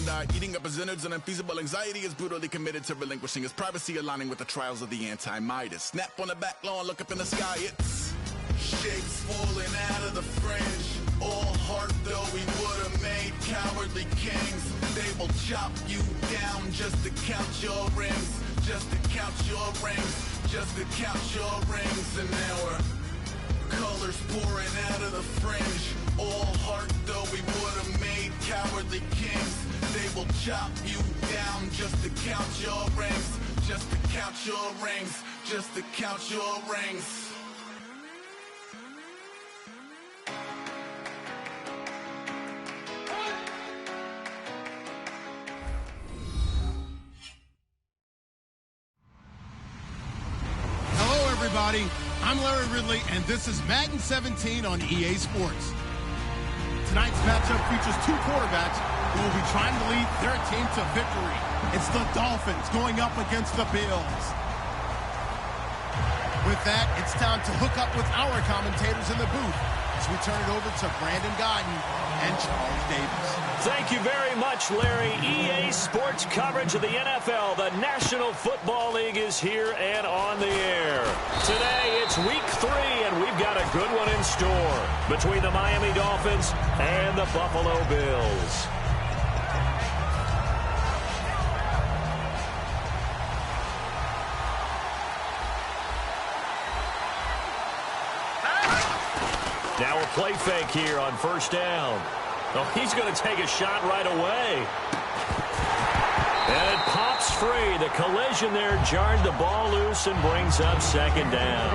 died, eating up his innards and unfeasible anxiety is brutally committed to relinquishing his privacy, aligning with the trials of the anti-Midas. Snap on the back lawn, look up in the sky, it's shapes falling out of the fringe. All heart though we would have made cowardly kings. They will chop you down just to count your rings, just to count your rings, just to count your rings. And now we're colors pouring out of the fringe. All heart though we would have made cowardly kings. They will chop you down just to count your rings, just to count your rings, just to count your rings. Everybody, I'm Larry Ridley, and this is Madden 17 on EA Sports. Tonight's matchup features two quarterbacks who will be trying to lead their team to victory. It's the Dolphins going up against the Bills. With that, it's time to hook up with our commentators in the booth as we turn it over to Brandon Godden and Charles Davis. Thank you very much, Larry. EA Sports coverage of the NFL. The National Football League is here and on the air. Today, it's week 3, and we've got a good one in store between the Miami Dolphins and the Buffalo Bills. Now a play fake here on first down. Oh, he's going to take a shot right away. And it pops free. The collision there jarred the ball loose and brings up second down.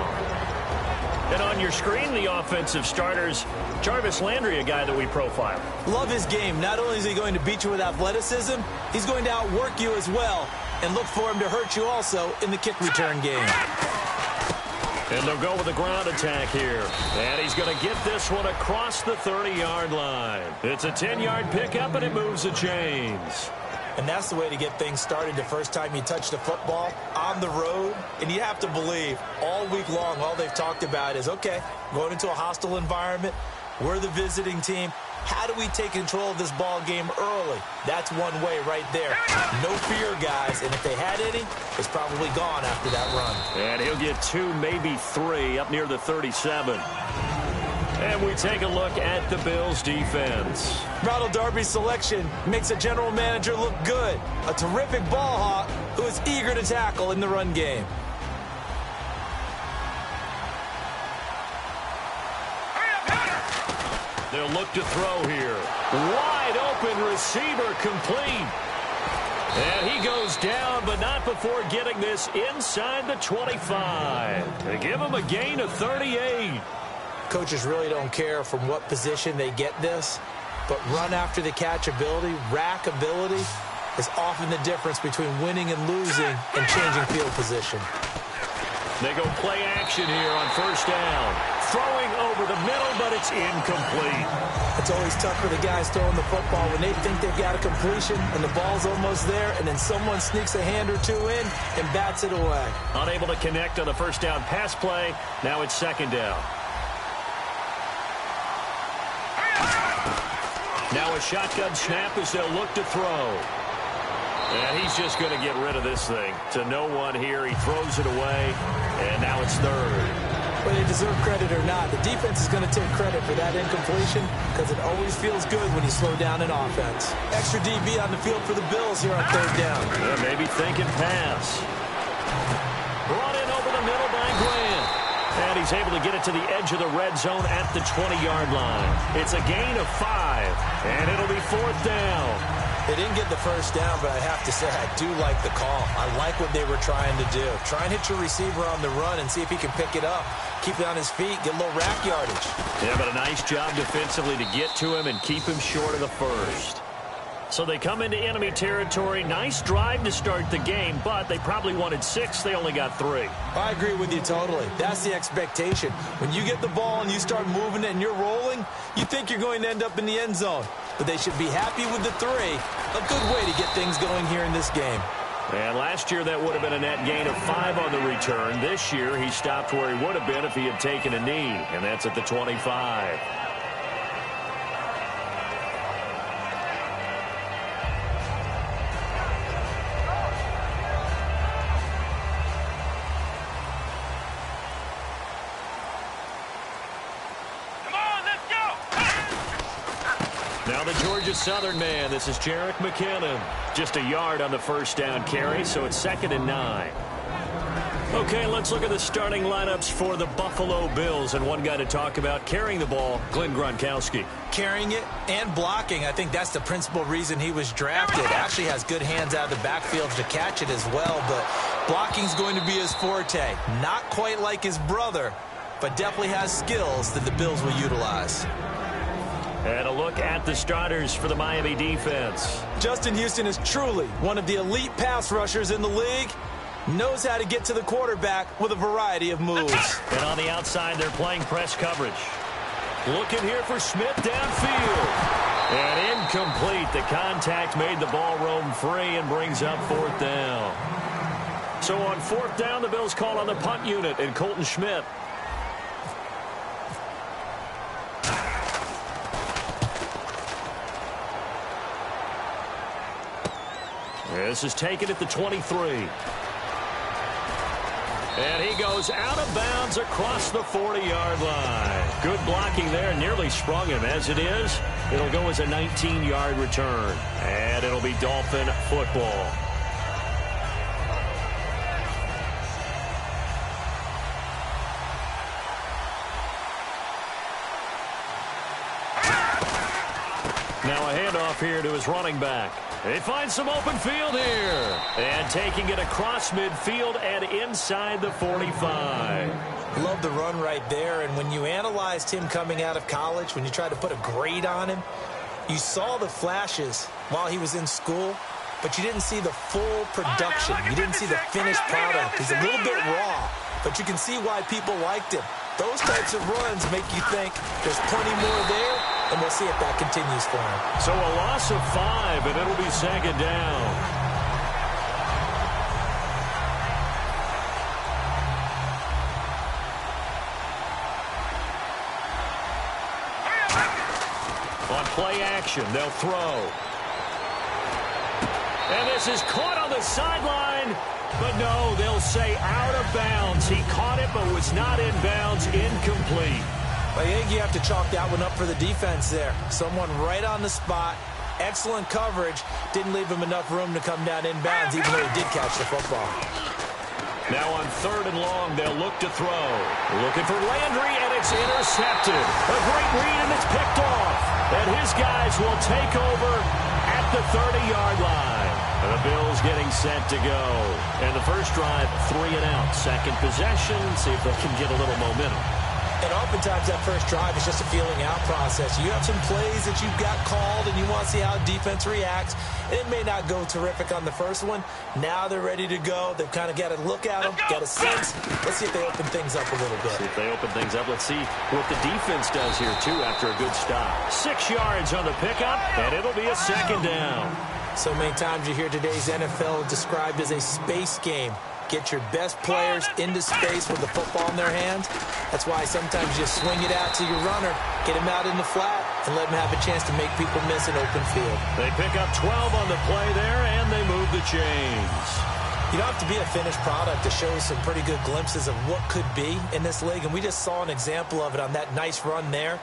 And on your screen, the offensive starters, Jarvis Landry, a guy that we profile. Love his game. Not only is he going to beat you with athleticism, he's going to outwork you as well. And look for him to hurt you also in the kick return game. And they'll go with the ground attack here. And he's going to get this one across the 30-yard line. It's a 10-yard pickup, and it moves the chains. And that's the way to get things started the first time you touch the football on the road. And you have to believe all week long, all they've talked about is, okay, going into a hostile environment. We're the visiting team. How do we take control of this ball game early? That's one way right there. No fear, guys. And if they had any, it's probably gone after that run. And he'll get 2, maybe 3 up near the 37. And we take a look at the Bills' defense. Ronald Darby's selection makes a general manager look good. A terrific ball hawk who is eager to tackle in the run game. They'll look to throw here. Wide open receiver complete. And he goes down, but not before getting this inside the 25. They give him a gain of 38. Coaches really don't care from what position they get this, but run after the catch ability, rack ability, is often the difference between winning and losing and changing field position. They go play action here on first down. Throwing over the middle, but it's incomplete. It's always tough for the guys throwing the football when they think they've got a completion and the ball's almost there, and then someone sneaks a hand or two in and bats it away. Unable to connect on the first down pass play. Now it's second down. Now a shotgun snap as they'll look to throw. And he's just going to get rid of this thing. To no one here. He throws it away, and now it's third. Whether they deserve credit or not, the defense is going to take credit for that incompletion because it always feels good when you slow down an offense. Extra DB on the field for the Bills here on third down. Yeah, maybe thinking pass. Brought in over the middle by Grant. And he's able to get it to the edge of the red zone at the 20-yard line. It's a gain of 5, and it'll be fourth down. They didn't get the first down, but I have to say I do like the call. I like what they were trying to do. Try and hit your receiver on the run and see if he can pick it up. Keep it on his feet, get a little rack yardage. Yeah, but a nice job defensively to get to him and keep him short of the first. So they come into enemy territory. Nice drive to start the game, but they probably wanted 6. They only got 3. I agree with you totally. That's the expectation. When you get the ball and you start moving it and you're rolling, you think you're going to end up in the end zone. But they should be happy with the 3. A good way to get things going here in this game. And last year that would have been a net gain of 5 on the return. This year he stopped where he would have been if he had taken a knee, and that's at the 25. Now the Georgia Southern man, this is Jerick McKinnon. Just a yard on the first down carry, so it's 2nd and 9. Okay, let's look at the starting lineups for the Buffalo Bills. And one guy to talk about carrying the ball, Glenn Gronkowski. Carrying it and blocking. I think that's the principal reason he was drafted. Actually has good hands out of the backfield to catch it as well. But blocking's going to be his forte. Not quite like his brother, but definitely has skills that the Bills will utilize. And a look at the starters for the Miami defense. Justin Houston is truly one of the elite pass rushers in the league. Knows how to get to the quarterback with a variety of moves. And on the outside, they're playing press coverage. Looking here for Smith downfield. And incomplete. The contact made the ball roam free and brings up 4th down. So on 4th down, the Bills call on the punt unit and Colton Schmidt. This is taken at the 23. And he goes out of bounds across the 40-yard line. Good blocking there. Nearly sprung him. As it is, it'll go as a 19-yard return. And it'll be Dolphin football. Now a handoff here to his running back. They find some open field here. And taking it across midfield and inside the 45. Love the run right there. And when you analyzed him coming out of college, when you tried to put a grade on him, you saw the flashes while he was in school, but you didn't see the full production. You didn't see the finished product. He's a little bit raw, but you can see why people liked him. Those types of runs make you think there's plenty more there. And we'll see if that continues for him. So a loss of 5, and it'll be 2nd down. On play action, they'll throw. And this is caught on the sideline. But no, they'll say out of bounds. He caught it, but was not in bounds. Incomplete. I think you have to chalk that one up for the defense there. Someone right on the spot. Excellent coverage. Didn't leave him enough room to come down inbounds, even though he did catch the football. Now on 3rd and long, they'll look to throw. Looking for Landry, and it's intercepted. A great read, and it's picked off. And his guys will take over at the 30-yard line. And the Bills getting set to go. And the first drive, 3 and out. Second possession, see if they can get a little momentum. And oftentimes that first drive is just a feeling out process. You have some plays that you've got called and you want to see how defense reacts. And it may not go terrific on the first one. Now they're ready to go. They've kind of got to look at them, get a sense. Let's see if they open things up a little bit. See if they open things up. Let's see what the defense does here, too, after a good stop. 6 yards on the pickup, and it'll be a 2nd down. So many times you hear today's NFL described as a space game. Get your best players into space with the football in their hands. That's why sometimes you swing it out to your runner, get him out in the flat, and let him have a chance to make people miss an open field. They pick up 12 on the play there, and they move the chains. You don't have to be a finished product to show some pretty good glimpses of what could be in this league, and we just saw an example of it on that nice run there.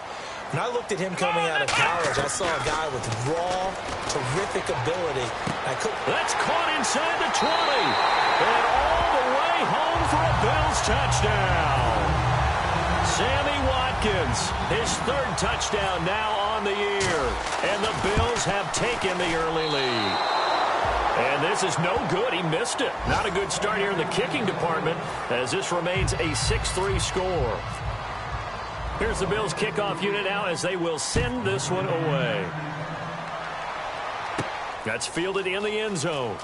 When I looked at him coming out of college, I saw a guy with raw, terrific ability. That's caught inside the 20. And all the way home for a Bills touchdown. Sammy Watkins, his 3rd touchdown now on the year. And the Bills have taken the early lead. And this is no good. He missed it. Not a good start here in the kicking department as this remains a 6-3 score. Here's the Bills kickoff unit now as they will send this one away. That's fielded in the end zone.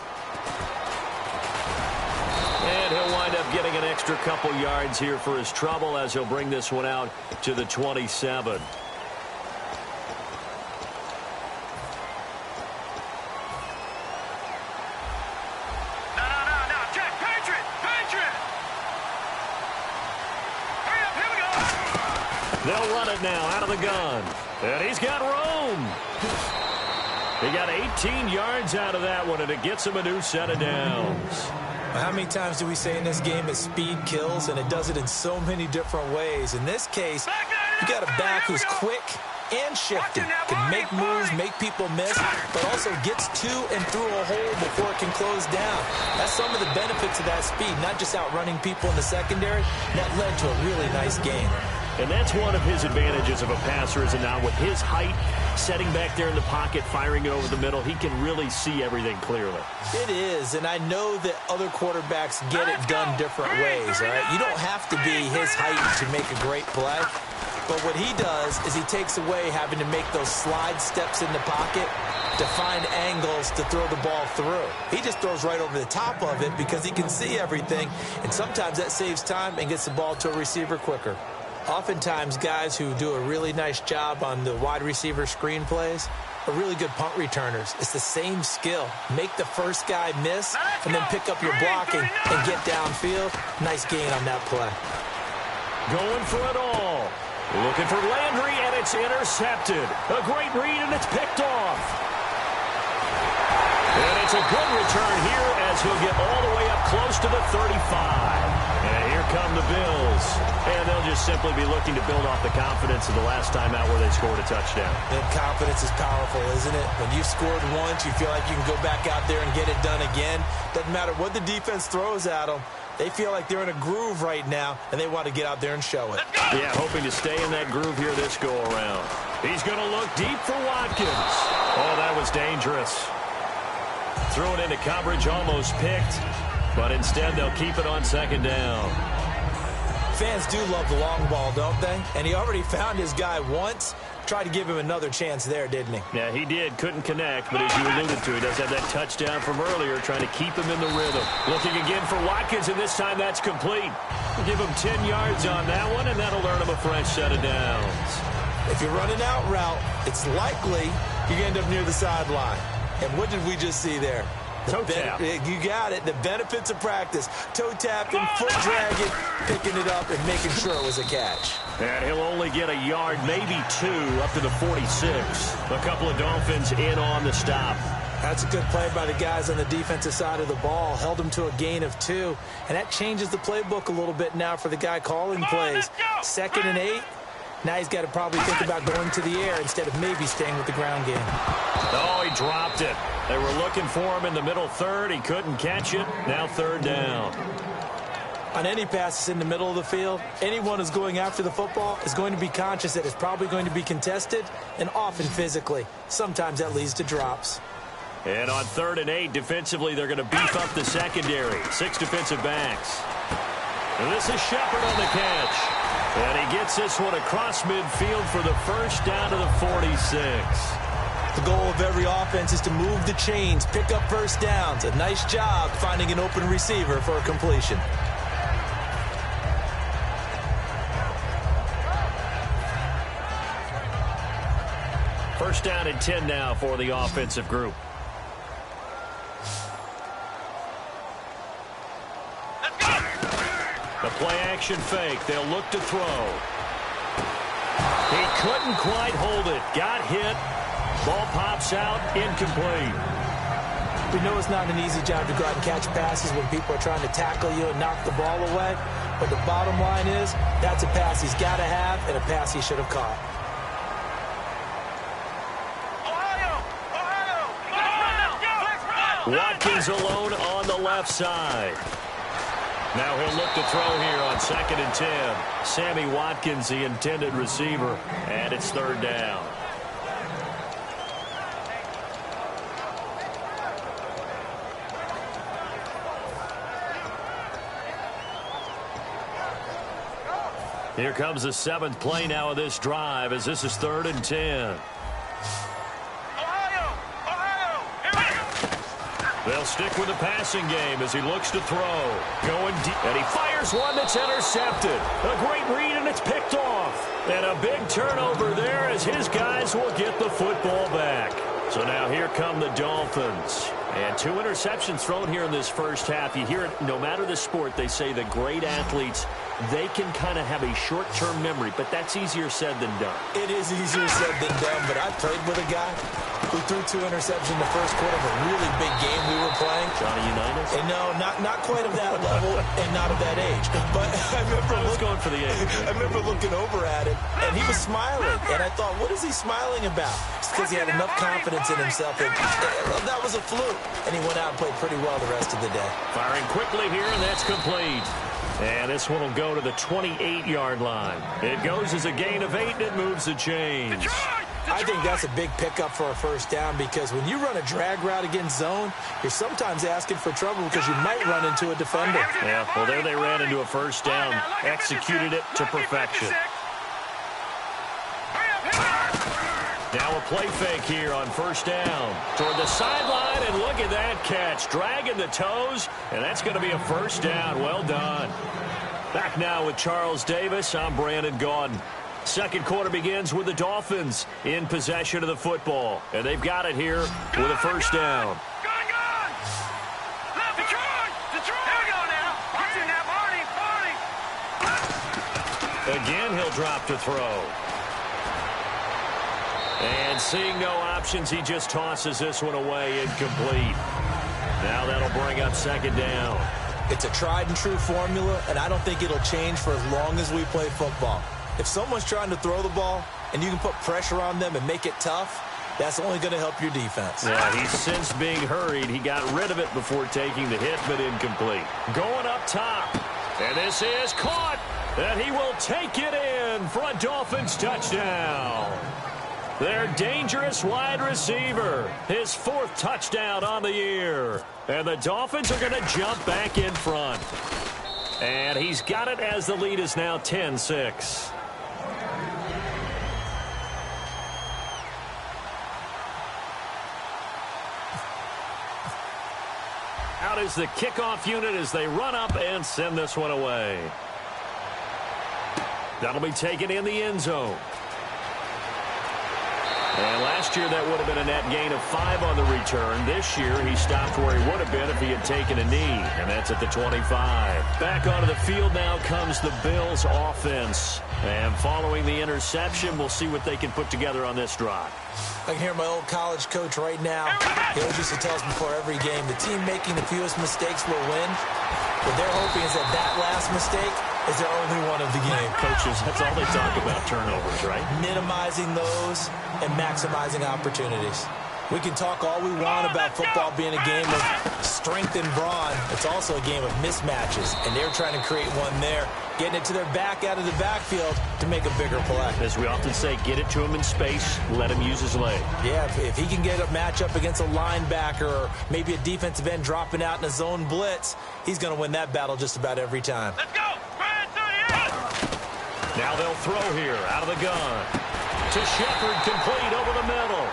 And he'll wind up getting an extra couple yards here for his trouble as he'll bring this one out to the 27. They'll run it now out of the gun. And he's got room. He got 18 yards out of that one, and it gets him a new set of downs. How many times do we say in this game that speed kills, and it does it in so many different ways? In this case, you got a back who's quick, and shifty. Can make moves, make people miss, but also gets to and through a hole before it can close down. That's some of the benefits of that speed, not just outrunning people in the secondary. That led to a really nice game. And that's one of his advantages of a passer, is it not? With his height, setting back there in the pocket, firing it over the middle, he can really see everything clearly. It is, and I know that other quarterbacks get it done different ways, all right? You don't have to be his height to make a great play. But what he does is he takes away having to make those slide steps in the pocket to find angles to throw the ball through. He just throws right over the top of it because he can see everything, and sometimes that saves time and gets the ball to a receiver quicker. Oftentimes, guys who do a really nice job on the wide receiver screen plays are really good punt returners. It's the same skill. Make the first guy miss and then pick up your blocking and get downfield. Nice gain on that play. Going for it all. Looking for Landry, and it's intercepted. A great read, and it's picked off. And it's a good return here as he'll get all the way up close to the 35. And here come the Bills. And they'll just simply be looking to build off the confidence of the last time out where they scored a touchdown. And confidence is powerful, isn't it? When you've scored once, you feel like you can go back out there and get it done again. Doesn't matter what the defense throws at them. They feel like they're in a groove right now, and they want to get out there and show it. Yeah, hoping to stay in that groove here this go-around. He's going to look deep for Watkins. Oh, that was dangerous. Threw it into coverage, almost picked. But instead, they'll keep it on second down. Fans do love the long ball, don't they? And he already found his guy once. Tried to give him another chance there, didn't he? Yeah, he did. Couldn't connect, but as you alluded to, he does have that touchdown from earlier, trying to keep him in the rhythm. Looking again for Watkins, and this time that's complete. We'll give him 10 yards on that one, and that'll earn him a fresh set of downs. If you're running out route, it's likely you end up near the sideline. And what did we just see there? Toe tap. You got it. The benefits of practice. Toe tapping, foot dragging, picking it up, and making sure it was a catch. And he'll only get a yard, maybe two, up to the 46. A couple of Dolphins in on the stop. That's a good play by the guys on the defensive side of the ball. Held them to a gain of 2. And that changes the playbook a little bit now for the guy calling plays. 2nd and 8. Now he's got to probably think about going to the air instead of maybe staying with the ground game. Oh, he dropped it. They were looking for him in the middle third. He couldn't catch it. Now 3rd down. On any passes in the middle of the field, anyone who's going after the football is going to be conscious that it's probably going to be contested, and often physically. Sometimes that leads to drops. And on 3rd and 8, defensively, they're going to beef up the secondary. 6 defensive backs. And this is Shepard on the catch. And he gets this one across midfield for the first down to the 46. The goal of every offense is to move the chains, pick up first downs. A nice job finding an open receiver for a completion. First down and 10 now for the offensive group. The play-action fake. They'll look to throw. He couldn't quite hold it. Got hit. Ball pops out. Incomplete. We know it's not an easy job to go out and catch passes when people are trying to tackle you and knock the ball away. But the bottom line is, that's a pass he's got to have and a pass he should have caught. Watkins alone on the left side. Now he'll look to throw here on 2nd and 10. Sammy Watkins, the intended receiver, and it's 3rd down. Here comes the 7th play now of this drive as this is 3rd and 10. They'll stick with the passing game as he looks to throw. Going deep, and he fires one that's intercepted. A great read, and it's picked off. And a big turnover there as his guys will get the football back. So now here come the Dolphins. And 2 interceptions thrown here in this first half. You hear it, no matter the sport, they say the great athletes, they can kind of have a short-term memory, but that's easier said than done. It is easier said than done, but I played with a guy who threw 2 interceptions in the first quarter of a really big game we were playing. Johnny Unitas? And no, not quite of that level and not of that age. But I was going for the age. I remember looking over at him, and he was smiling. And I thought, what is he smiling about? It's because he had enough confidence in himself. And that was a fluke. And he went out and played pretty well the rest of the day. Firing quickly here, and that's complete. And this one will go to the 28-yard line. It goes as a gain of 8, and it moves the chains. I think that's a big pickup for a first down because when you run a drag route against zone, you're sometimes asking for trouble because you might run into a defender. Yeah, well, there they ran into a first down, executed it to perfection. Now a play fake here on first down. Toward the sideline, and look at that catch. Dragging the toes, and that's going to be a first down. Well done. Back now with Charles Davis. I'm Brandon Gaudin. Second quarter begins with the Dolphins in possession of the football. And they've got it here with a first down. Again, he'll drop to throw. And seeing no options, he just tosses this one away, incomplete. Now that'll bring up second down. It's a tried and true formula, and I don't think it'll change for as long as we play football. If someone's trying to throw the ball and you can put pressure on them and make it tough, that's only going to help your defense. Yeah, he's since being hurried. He got rid of it before taking the hit, but incomplete. Going up top, and this is caught, and he will take it in for a Dolphins touchdown. Their dangerous wide receiver, his 4th touchdown on the year. And the Dolphins are going to jump back in front. And he's got it as the lead is now 10-6. Out is the kickoff unit as they run up and send this one away. That'll be taken in the end zone. And last year, that would have been a net gain of 5 on the return. This year, he stopped where he would have been if he had taken a knee, and that's at the 25. Back onto the field now comes the Bills offense. And following the interception, we'll see what they can put together on this drive. I can hear my old college coach right now. He always used to tell us before every game, the team making the fewest mistakes will win. What they're hoping is that last mistake is their only one of the game. Coaches, that's all they talk about, turnovers, right? Minimizing those and maximizing opportunities. We can talk all we want about football being a game of strength and brawn. It's also a game of mismatches, and they're trying to create one there, getting it to their back out of the backfield to make a bigger play. As we often say, get it to him in space, let him use his leg. Yeah, if he can get a matchup against a linebacker or maybe a defensive end dropping out in a zone blitz, he's going to win that battle just about every time. Let's go! Now they'll throw here out of the gun. To Shepard, complete over the middle.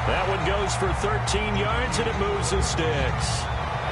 That one goes for 13 yards, and it moves the sticks.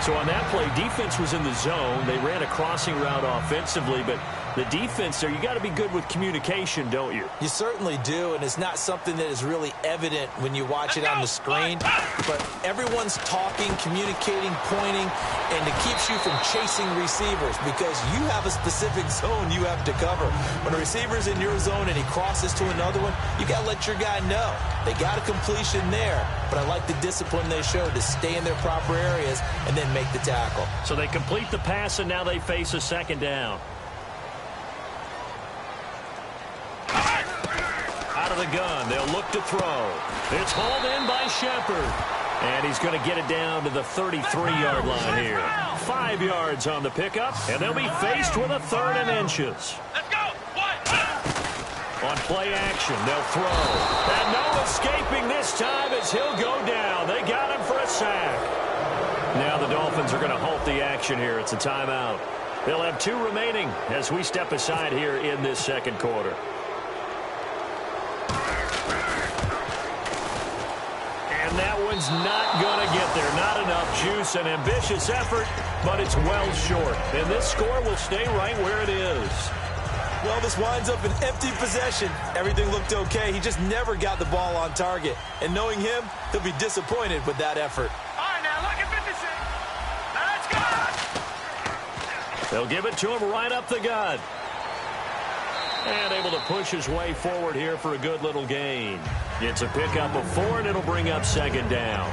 So on that play, defense was in the zone. They ran a crossing route offensively, but the defense there, you got to be good with communication, don't you? You certainly do, and it's not something that is really evident when you watch it on the screen. But everyone's talking, communicating, pointing, and it keeps you from chasing receivers because you have a specific zone you have to cover. When a receiver's in your zone and he crosses to another one, you got to let your guy know. They got a completion there, but I like the discipline they showed to stay in their proper areas and then make the tackle. So they complete the pass, and now they face a second down. Out of the gun, they'll look to throw. It's hauled in by Shepard. And he's going to get it down to the 33-yard line here. 5 yards on the pickup, and they'll be faced with a 3rd and inches. Let's go! On play action, they'll throw. And no escaping this time as he'll go down. They got him for a sack. Now the Dolphins are going to halt the action here. It's a timeout. They'll have 2 remaining as we step aside here in this second quarter. And that one's not going to get there. Not enough juice, an ambitious effort, but it's well short. And this score will stay right where it is. Well, this winds up an empty possession. Everything looked okay. He just never got the ball on target. And knowing him, he'll be disappointed with that effort. All right, now look at this. They'll give it to him right up the gut. And able to push his way forward here for a good little gain. It's a pickup of 4, and it'll bring up second down.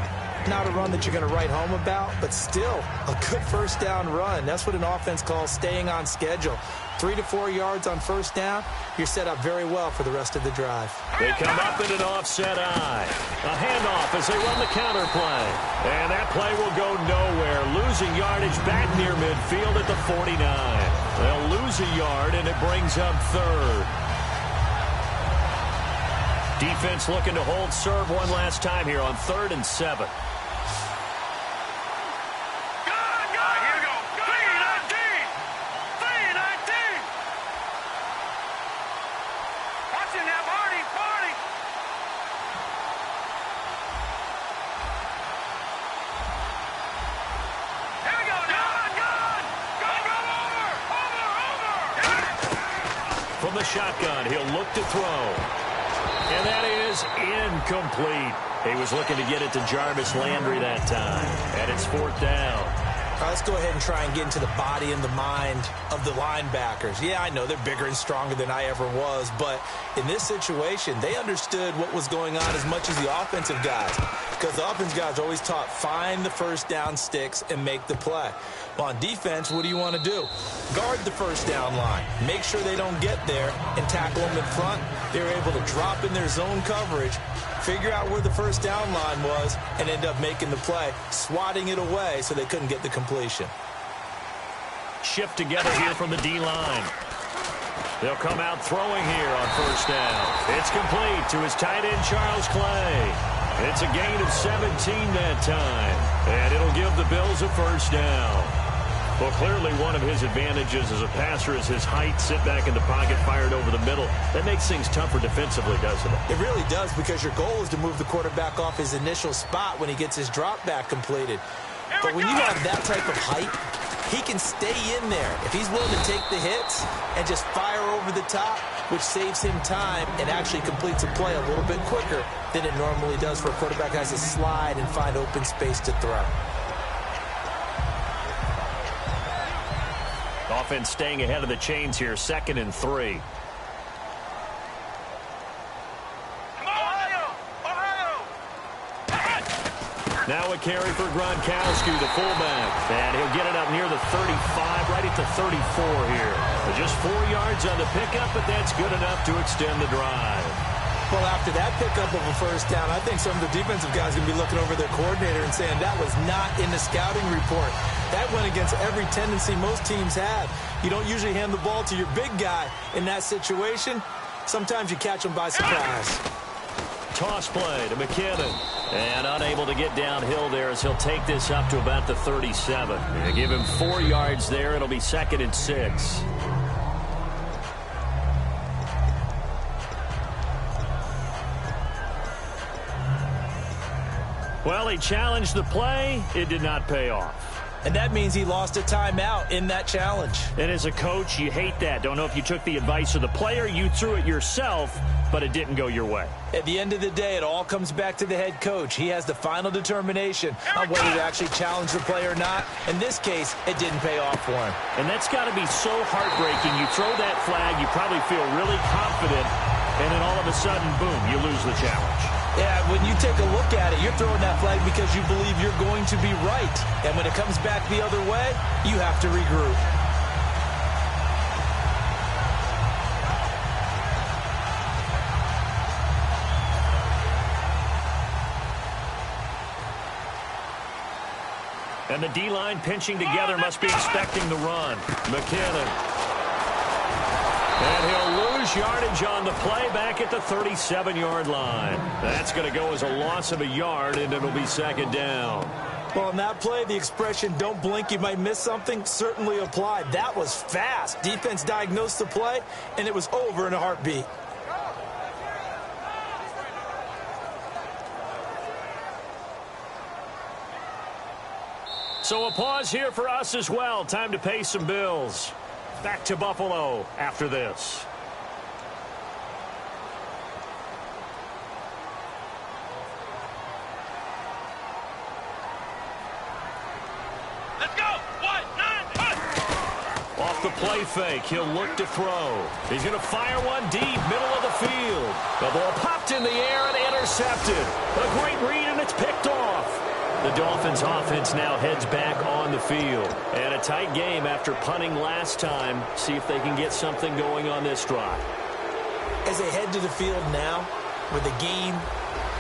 Not a run that you're going to write home about, but still a good first down run. That's what an offense calls staying on schedule. 3 to 4 yards on first down, you're set up very well for the rest of the drive. They come up in an offset eye. A handoff as they run the counter play. And that play will go nowhere. Losing yardage back near midfield at the 49. They'll lose a yard, and it brings up third. Defense looking to hold serve one last time here on 3rd and 7. From the shotgun, he'll look to throw. And that is incomplete. He was looking to get it to Jarvis Landry that time. And it's 4th down. All right, let's go ahead and try and get into the body and the mind of the linebackers. Yeah, I know they're bigger and stronger than I ever was, but in this situation, they understood what was going on as much as the offensive guys, because the offensive guys are always taught, find the first down sticks and make the play. Well, on defense, what do you want to do? Guard the first down line. Make sure they don't get there and tackle them in front. They were able to drop in their zone coverage, figure out where the first down line was, and end up making the play, swatting it away so they couldn't get the completion. Shift together here from the D-line. They'll come out throwing here on first down. It's complete to his tight end, Charles Clay. It's a gain of 17 that time, and it'll give the Bills a first down. Well, clearly one of his advantages as a passer is his height, sit back in the pocket, fired over the middle. That makes things tougher defensively, doesn't it? It really does, because your goal is to move the quarterback off his initial spot when he gets his drop back completed. But when you have that type of height, he can stay in there if he's willing to take the hits and just fire over the top, which saves him time and actually completes a play a little bit quicker than it normally does for a quarterback who has to slide and find open space to throw. Offense staying ahead of the chains here, 2nd and 3. Now a carry for Gronkowski, the fullback. And he'll get it up near the 35, right at the 34 here. Just 4 yards on the pickup, but that's good enough to extend the drive. Well, after that pickup of a first down, I think some of the defensive guys are going to be looking over their coordinator and saying that was not in the scouting report. That went against every tendency most teams have. You don't usually hand the ball to your big guy in that situation. Sometimes you catch them by surprise. Toss play to McKinnon. And unable to get downhill there as he'll take this up to about the 37. They give him 4 yards there. It'll be 2nd and 6. Well, he challenged the play. It did not pay off. And that means he lost a timeout in that challenge. And as a coach, you hate that. Don't know if you took the advice of the player. You threw it yourself, but it didn't go your way. At the end of the day, it all comes back to the head coach. He has the final determination on whether to actually challenge the play or not. In this case, it didn't pay off for him. And that's got to be so heartbreaking. You throw that flag, you probably feel really confident, and then all of a sudden, boom, you lose the challenge. Yeah, when you take a look at it, you're throwing that flag because you believe you're going to be right. And when it comes back the other way, you have to regroup. And the D-line pinching together must be expecting the run. McKinnon. And he'll lose yardage on the play back at the 37-yard line. That's going to go as a loss of a yard, and it'll be 2nd down. Well, on that play, the expression, don't blink, you might miss something, certainly applied. That was fast. Defense diagnosed the play, and it was over in a heartbeat. So a pause here for us as well. Time to pay some bills. Back to Buffalo after this. Let's go! 1, 9, 5! Off the play fake, he'll look to throw. He's going to fire one deep, middle of the field. The ball popped in the air and intercepted. A great read, and it's picked off. The Dolphins offense now heads back on the field. And a tight game after punting last time. See if they can get something going on this drive. As they head to the field now, with the game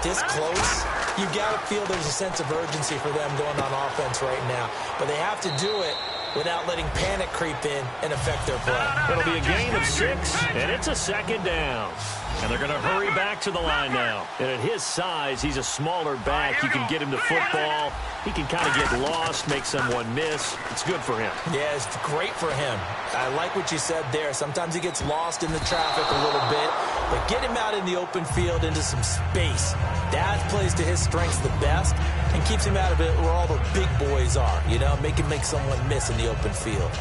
this close, you got to feel there's a sense of urgency for them going on offense right now. But they have to do it without letting panic creep in and affect their play. It'll be a gain of 6, and it's a second down. And they're going to hurry back to the line now. And at his size, he's a smaller back. You can get him to football. He can kind of get lost, make someone miss. It's good for him. Yeah, it's great for him. I like what you said there. Sometimes he gets lost in the traffic a little bit. But get him out in the open field into some space. That plays to his strengths the best and keeps him out of it where all the big boys are. You know, make him make someone miss in the open field.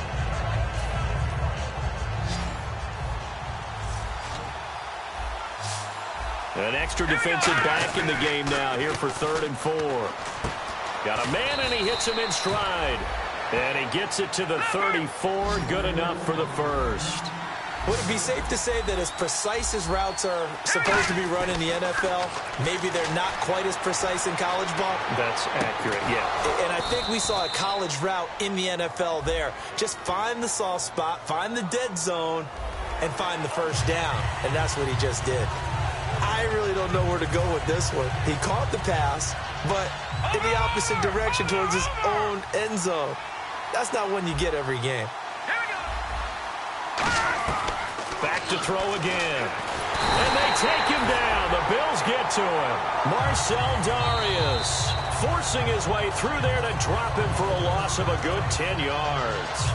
An extra defensive back in the game now here for 3rd and 4. Got a man, and he hits him in stride. And he gets it to the 34. Good enough for the first. Would it be safe to say that as precise as routes are supposed to be run in the NFL, maybe they're not quite as precise in college ball? That's accurate, yeah. And I think we saw a college route in the NFL there. Just find the soft spot, find the dead zone, and find the first down. And that's what he just did. I really don't know where to go with this one. He caught the pass, but in the opposite direction towards his own end zone. That's not one you get every game. Back to throw again. And they take him down. The Bills get to him. Marcel Darius forcing his way through there to drop him for a loss of a good 10 yards.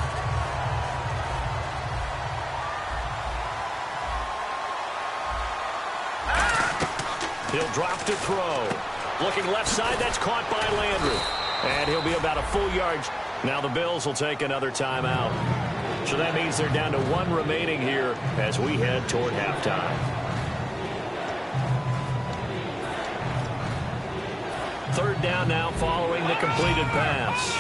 He'll drop to throw. Looking left side, that's caught by Landry. And he'll be about a full yard. Now the Bills will take another timeout. So that means they're down to 1 remaining here as we head toward halftime. Third down now following the completed pass.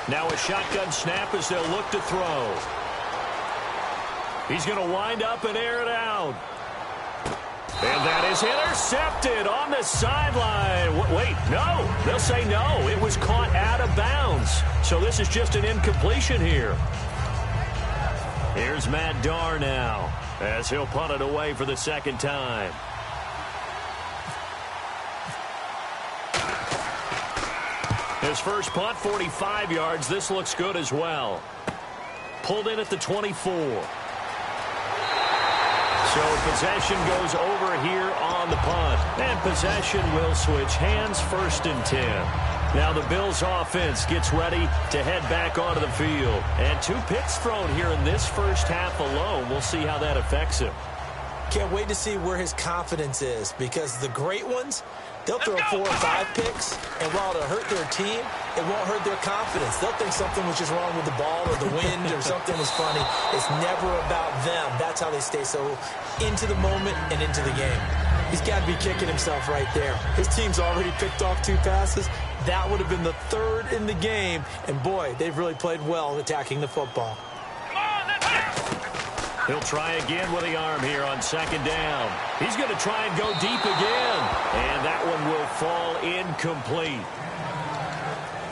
Now a shotgun snap as they'll look to throw. He's going to wind up and air it out. And that is intercepted on the sideline. Wait, no. They'll say no. It was caught out of bounds. So this is just an incompletion here. Here's Matt Darr now as he'll punt it away for the second time. His first punt, 45 yards. This looks good as well. Pulled in at the 24. So possession goes over here on the punt. And possession will switch hands, 1st and 10. Now the Bills offense gets ready to head back onto the field. And 2 picks thrown here in this first half alone. We'll see how that affects him. Can't wait to see where his confidence is, because the great ones, they'll throw 4 or 5 picks, and while it'll hurt their team, it won't hurt their confidence. They'll think something was just wrong with the ball or the wind or something was funny. It's never about them. That's how they stay so into the moment and into the game. He's got to be kicking himself right there. His team's already picked off 2 passes. That would have been the 3rd in the game, and boy, they've really played well attacking the football. He'll try again with the arm here on 2nd down. He's going to try and go deep again. And that one will fall incomplete.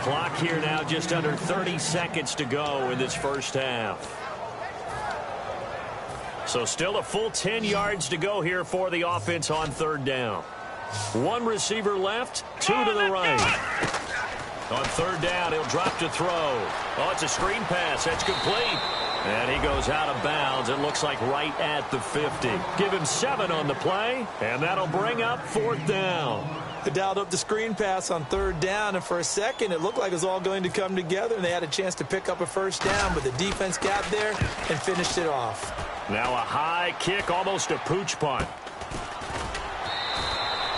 Clock here now just under 30 seconds to go in this first half. So still a full 10 yards to go here for the offense on 3rd down. 1 receiver left, 2 to the right. On 3rd down, he'll drop to throw. Oh, it's a screen pass. That's complete. And he goes out of bounds. It looks like right at the 50. Give him 7 on the play, and that'll bring up 4th down. They dialed up the screen pass on 3rd down, and for a second, it looked like it was all going to come together, and they had a chance to pick up a 1st down, but the defense got there and finished it off. Now a high kick, almost a pooch punt.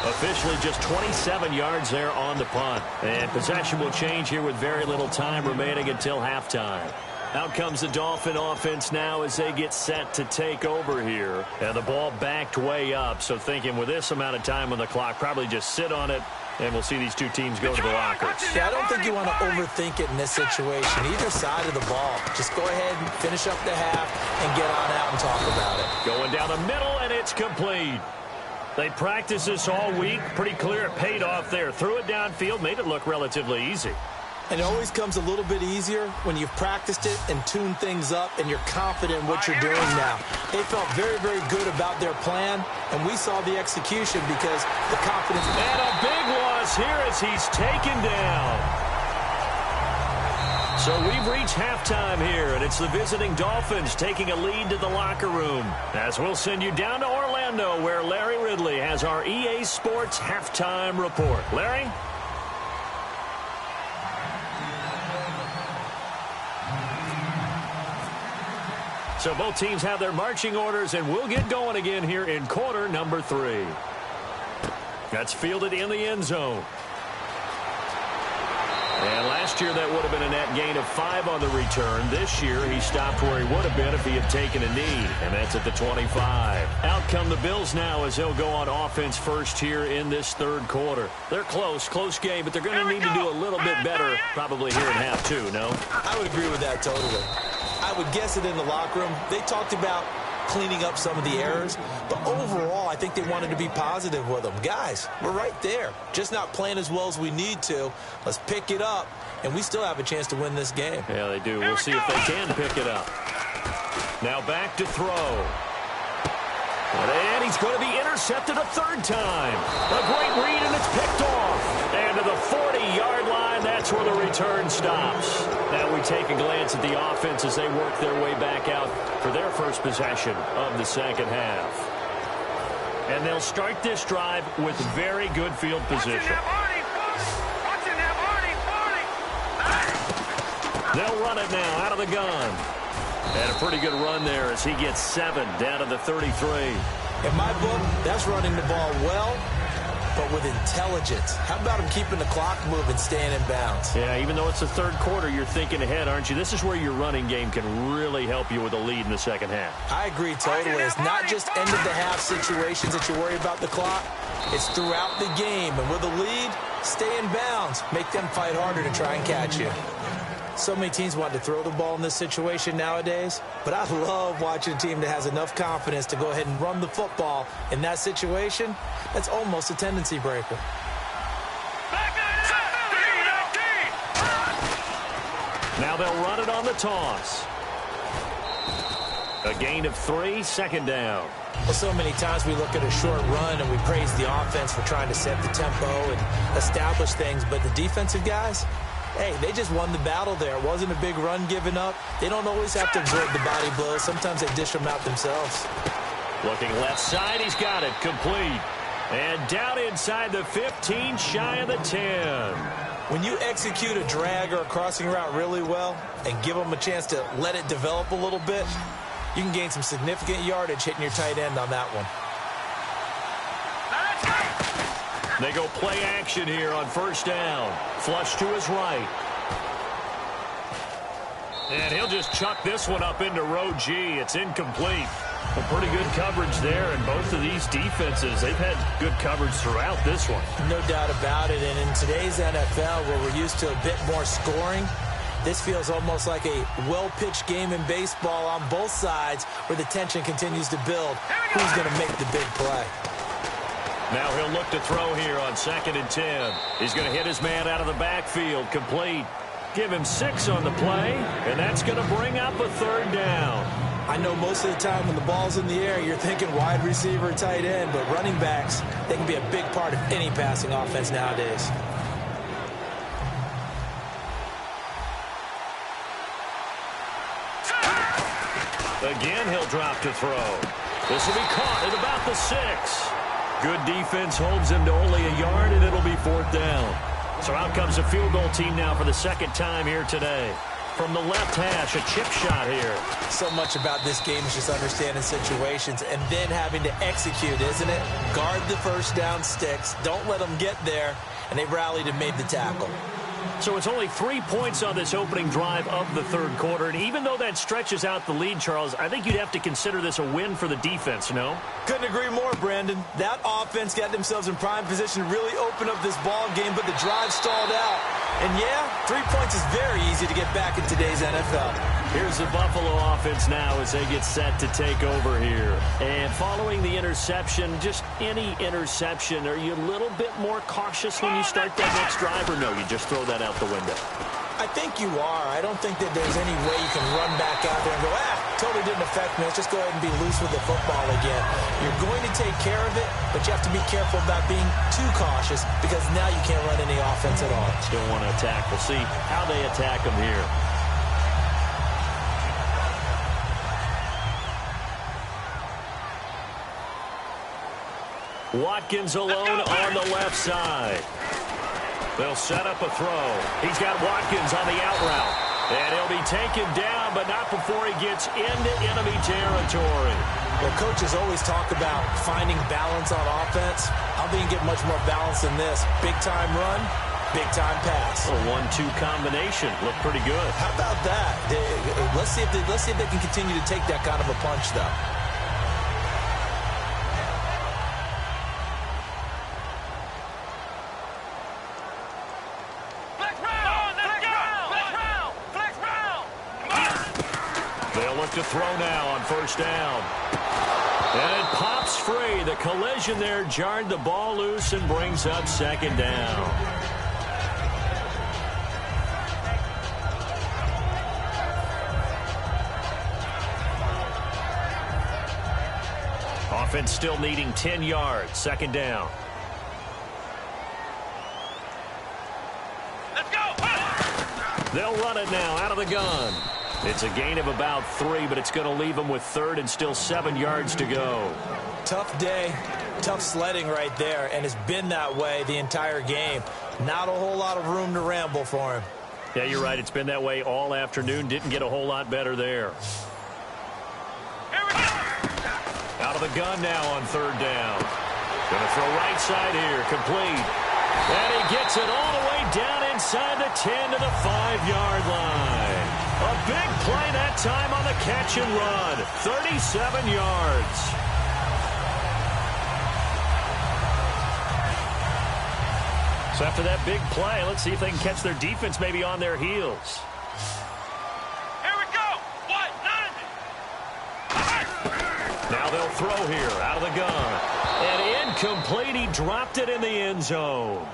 Officially just 27 yards there on the punt. And possession will change here with very little time remaining until halftime. Out comes the Dolphin offense now as they get set to take over here. And the ball backed way up. So thinking with this amount of time on the clock, probably just sit on it And we'll see these two teams go to the lockers. Yeah, I don't think you want to overthink it in this situation. Either side of the ball. Just go ahead and finish up the half and get on out and talk about it. Going down the middle, and it's complete. They practiced this all week. Pretty clear it paid off there. Threw it downfield, made it look relatively easy. And it always comes a little bit easier when you've practiced it and tuned things up and you're confident in what you're doing now. They felt very, very good about their plan, and we saw the execution because the confidence. And a big loss here as he's taken down. So we've reached halftime here, and it's the visiting Dolphins taking a lead to the locker room. As we'll send you down to Orlando, where Larry Ridley has our EA Sports halftime report. Larry? So both teams have their marching orders, and we'll get going again here in quarter number 3. That's fielded in the end zone. And last year that would have been a net gain of 5 on the return. This year he stopped where he would have been if he had taken a knee, and that's at the 25. Out come the Bills now as they'll go on offense first here in this third quarter. They're close game, but they're going to need to do a little bit better probably here in half 2, no? I would agree with that totally. I would guess it in the locker room. They talked about cleaning up some of the errors, but overall, I think they wanted to be positive with them. Guys, we're right there. Just not playing as well as we need to. Let's pick it up, and we still have a chance to win this game. Yeah, they do. We'll see if they can pick it up. Now back to throw. And he's going to be intercepted a third time. A great read, and it's picked off. And to the 40-yard line, that's where the return stops. Now we take a glance at the offense as they work their way back out for their first possession of the second half. And they'll start this drive with very good field position. They'll run it now out of the gun. And a pretty good run there as he gets 7 down to the 33. In my book, that's running the ball well, but with intelligence. How about him keeping the clock moving, staying in bounds? Yeah, even though it's the third quarter, you're thinking ahead, aren't you? This is where your running game can really help you with a lead in the second half. I agree totally. It's not just end-of-the-half situations that you worry about the clock. It's throughout the game. And with a lead, stay in bounds. Make them fight harder to try and catch you. So many teams want to throw the ball in this situation nowadays, but I love watching a team that has enough confidence to go ahead and run the football. In that situation, that's almost a tendency breaker. Now they'll run it on the toss. A gain of 3, second down. Well, so many times we look at a short run and we praise the offense for trying to set the tempo and establish things, but the defensive guys, hey, they just won the battle there. It wasn't a big run given up. They don't always have to absorb the body blows. Sometimes they dish them out themselves. Looking left side, he's got it. Complete. And down inside the 15, shy of the 10. When you execute a drag or a crossing route really well and give them a chance to let it develop a little bit, you can gain some significant yardage hitting your tight end on that one. They go play action here on first down. Flush to his right. And he'll just chuck this one up into row G. It's incomplete. A pretty good coverage there, and both of these defenses, they've had good coverage throughout this one. No doubt about it, and in today's NFL, where we're used to a bit more scoring, this feels almost like a well-pitched game in baseball on both sides where the tension continues to build. Who's going to make the big play? Now he'll look to throw here on 2nd and 10. He's going to hit his man out of the backfield. Complete. Give him 6 on the play, and that's going to bring up a third down. I know most of the time when the ball's in the air, you're thinking wide receiver, tight end, but running backs, they can be a big part of any passing offense nowadays. Again, he'll drop to throw. This will be caught at about the 6. Good defense holds him to only a yard, and it'll be 4th down. So out comes a field goal team now for the second time here today. From the left hash, a chip shot here. So much about this game is just understanding situations and then having to execute, isn't it? Guard the first down sticks. Don't let them get there. And they rallied and made the tackle. So it's only 3 points on this opening drive of the third quarter. And even though that stretches out the lead, Charles, I think you'd have to consider this a win for the defense, no? Couldn't agree more, Brandon. That offense got themselves in prime position to really open up this ball game, but the drive stalled out. And, yeah, 3 points is very easy to get back in today's NFL. Here's the Buffalo offense now as they get set to take over here. And following the interception, just any interception, are you a little bit more cautious when you start that next drive, or no, you just throw that out the window? I think you are. I don't think that there's any way you can run back out there and go, totally didn't affect me. Let's just go ahead and be loose with the football again. You're going to take care of it, but you have to be careful about being too cautious because now you can't run any offense at all. Still want to attack. We'll see how they attack them here. Watkins alone on the left side. They'll set up a throw. He's got Watkins on the out route. And he'll be taken down, but not before he gets into enemy territory. Well, coaches always talk about finding balance on offense. I don't think you get much more balance than this. Big-time run, big-time pass. A 1-2 combination. Looked pretty good. How about that? Let's see if they can continue to take that kind of a punch, though. To throw now on first down. And it pops free. The collision there jarred the ball loose and brings up second down. Offense still needing 10 yards. Second down. Let's go! They'll run it now out of the gun. It's a gain of about 3, but it's going to leave them with third and still 7 yards to go. Tough day, tough sledding right there, and it's been that way the entire game. Not a whole lot of room to ramble for him. Yeah, you're right. It's been that way all afternoon. Didn't get a whole lot better there. Here we go! Out of the gun now on third down. Going to throw right side here, complete. And he gets it all the way down inside the 10 to the 5-yard line. A big play that time on the catch and run. 37 yards. So after that big play, let's see if they can catch their defense maybe on their heels. Here we go! What? Now they'll throw here out of the gun. And incomplete. He dropped it in the end zone.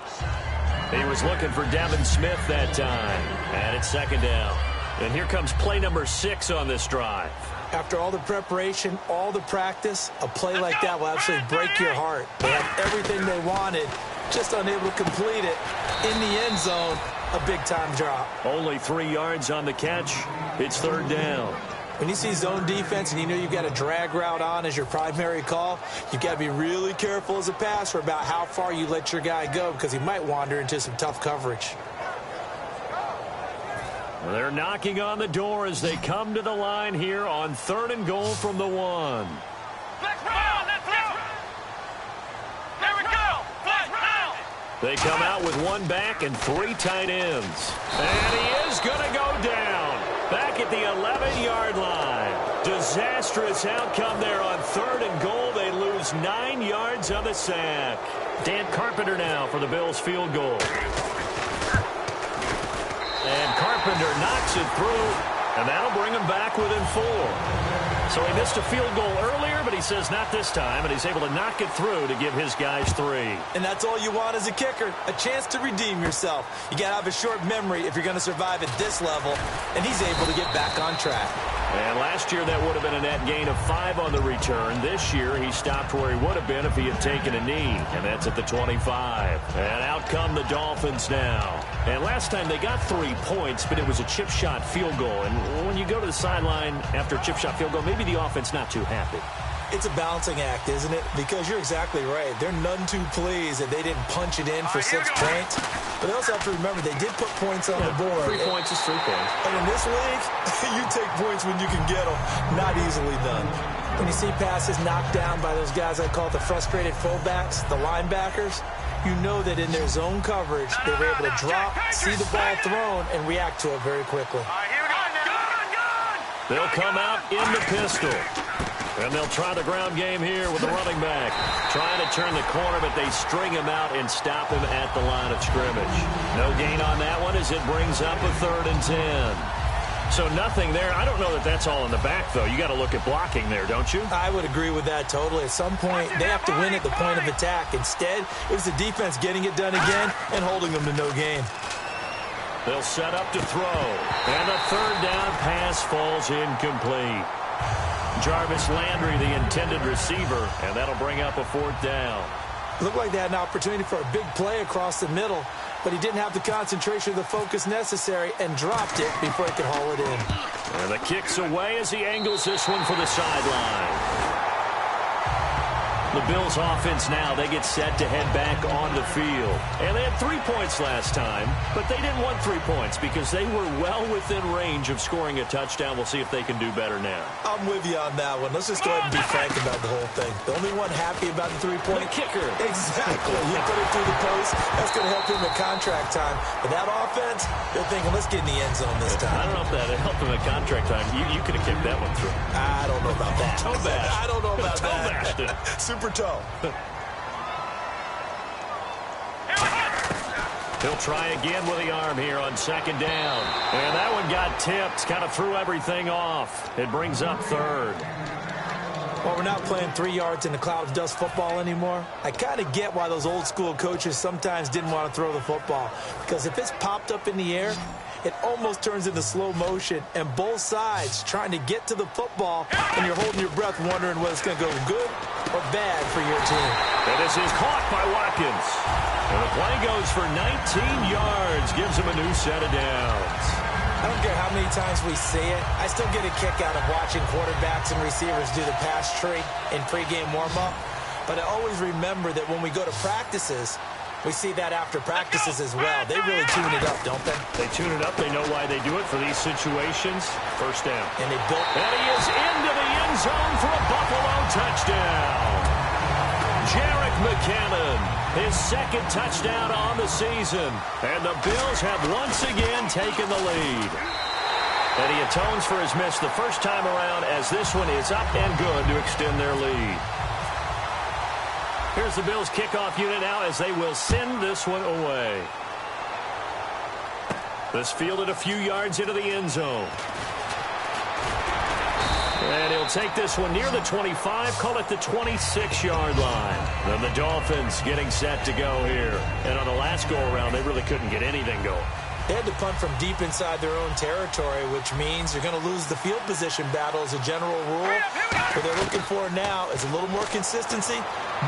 He was looking for Devin Smith that time. And it's second down. And here comes play number 6 on this drive. After all the preparation, all the practice, a play like that will absolutely break your heart. They had everything they wanted, just unable to complete it. In the end zone, a big-time drop. Only 3 yards on the catch. It's third down. When you see zone defense and you know you've got a drag route on as your primary call, you've got to be really careful as a passer about how far you let your guy go because he might wander into some tough coverage. They're knocking on the door as they come to the line here on third and goal from the 1. Let's roll! Let's roll! Here we go! Let's roll! They come out with 1 back and 3 tight ends. And he is going to go down. Back at the 11-yard line. Disastrous outcome there on third and goal. They lose 9 yards on the sack. Dan Carpenter now for the Bills field goal. And Carpenter knocks it through, and that'll bring him back within 4. So he missed a field goal earlier, but he says not this time, and he's able to knock it through to give his guys 3. And that's all you want as a kicker, a chance to redeem yourself. You got to have a short memory if you're going to survive at this level, and he's able to get back on track. And last year, that would have been a net gain of 5 on the return. This year, he stopped where he would have been if he had taken a knee, and that's at the 25. And out come the Dolphins now. And last time, they got 3 points, but it was a chip shot field goal. And when you go to the sideline after a chip shot field goal, maybe the offense not too happy. It's a balancing act, isn't it? Because you're exactly right. They're none too pleased that they didn't punch it in for 6 points. But they also have to remember they did put points on the board. 3 points is 3 points. And in this league, you take points when you can get them. Not easily done. When you see passes knocked down by those guys I call the frustrated fullbacks, the linebackers, you know that in their zone coverage, they were able to drop, see the ball thrown, and react to it very quickly. All right, here we go. They'll come out in the pistol. And they'll try the ground game here with the running back. Trying to turn the corner, but they string him out and stop him at the line of scrimmage. No gain on that one as it brings up a 3rd and 10. So nothing there. I don't know that that's all in the back, though. You got to look at blocking there, don't you? I would agree with that totally. At some point, they have to win at the point of attack. Instead, it was the defense getting it done again and holding them to no gain. They'll set up to throw. And the 3rd down pass falls incomplete. Jarvis Landry, the intended receiver, and that'll bring up a 4th down. Looked like they had an opportunity for a big play across the middle, but he didn't have the concentration or the focus necessary and dropped it before he could haul it in. And the kick's away as he angles this one for the sideline. The Bills offense now, they get set to head back on the field. And they had 3 points last time, but they didn't want 3 points because they were well within range of scoring a touchdown. We'll see if they can do better now. I'm with you on that one. Let's just go ahead and be frank about the whole thing. The only one happy about the 3-point kicker. Exactly. He put it through the post. That's going to help him at contract time. But that offense, they're thinking, let's get in the end zone this time. I don't know if that helped him at contract time. You could have kicked that one through. I don't know about that. Toe bash. I don't know about Toe that. bashed it. Super toe. He'll try again with the arm here on 2nd down. And that one got tipped. Kind of threw everything off. It brings up 3rd. Well, we're not playing 3 yards in a cloud of dust football anymore. I kind of get why those old school coaches sometimes didn't want to throw the football. Because if it's popped up in the air, it almost turns into slow motion. And both sides trying to get to the football, and you're holding your breath wondering whether it's going to go good or bad for your team. And this is caught by Watkins. And the play goes for 19 yards. Gives him a new set of downs. I don't care how many times we see it. I still get a kick out of watching quarterbacks and receivers do the pass tree in pregame warm-up. But I always remember that when we go to practices, we see that after practices as well. They really tune it up, don't they? They tune it up. They know why they do it for these situations. 1st down. And they built. And he is into the end zone for a Buffalo touchdown. Jerick McKinnon, his 2nd touchdown on the season. And the Bills have once again taken the lead. And he atones for his miss the first time around as this one is up and good to extend their lead. Here's the Bills kickoff unit now as they will send this one away. This fielded a few yards into the end zone. And he'll take this one near the 25, call it the 26-yard line. Then the Dolphins getting set to go here. And on the last go-around, they really couldn't get anything going. They had to punt from deep inside their own territory, which means you're going to lose the field position battle as a general rule. What they're looking for now is a little more consistency.